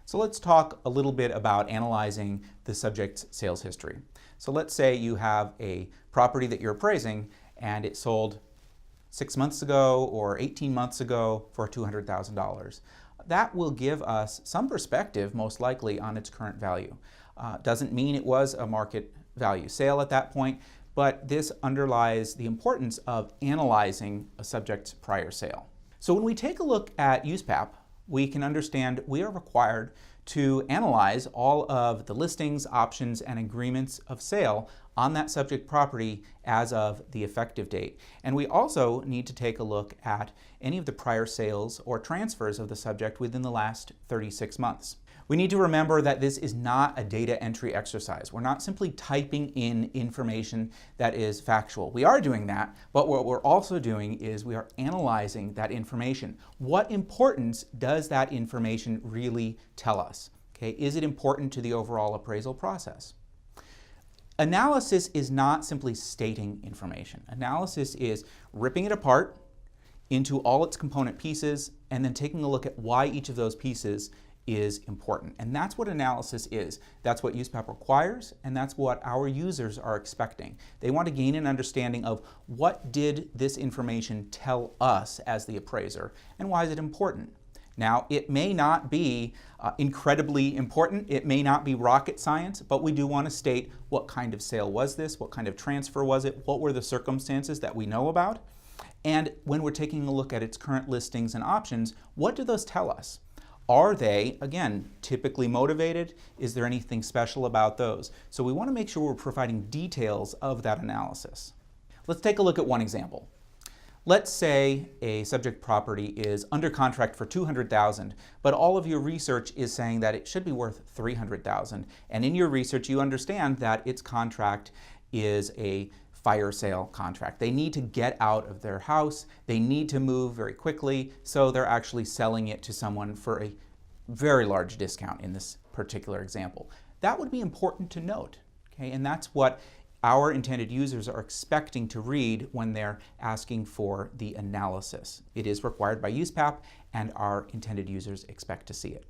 So let's talk a little bit about analyzing the subject's sales history. So let's say you have a property that you're appraising and it sold 6 months ago or 18 months ago for $200,000. That will give us some perspective, most likely, on its current value. Doesn't mean it was a market value sale at that point, but this underlies the importance of analyzing a subject's prior sale. So when we take a look at USPAP, we can understand we are required to analyze all of the listings, options, and agreements of sale on that subject property as of the effective date. And we also need to take a look at any of the prior sales or transfers of the subject within the last 36 months. We need to remember that this is not a data entry exercise. We're not simply typing in information that is factual. We are doing that, but what we're also doing is we are analyzing that information. What importance does that information really tell us? Okay, is it important to the overall appraisal process? Analysis is not simply stating information. Analysis is ripping it apart into all its component pieces and then taking a look at why each of those pieces is important. And that's what analysis is. That's what USPAP requires, and that's what our users are expecting. They want to gain an understanding of what did this information tell us as the appraiser, and why is it important. Now, it may not be incredibly important, it may not be rocket science, but we do want to state what kind of sale was this, what kind of transfer was it, what were the circumstances that we know about, and when we're taking a look at its current listings and options, what do those tell us? Are they, again, typically motivated? Is there anything special about those? So we want to make sure we're providing details of that analysis. Let's take a look at one example. Let's say a subject property is under contract for $200,000, but all of your research is saying that it should be worth $300,000. And in your research, you understand that its contract is a fire sale contract. They need to get out of their house, they need to move very quickly, so they're actually selling it to someone for a very large discount in this particular example. That would be important to note, okay? And that's what our intended users are expecting to read when they're asking for the analysis. It is required by USPAP, and our intended users expect to see it.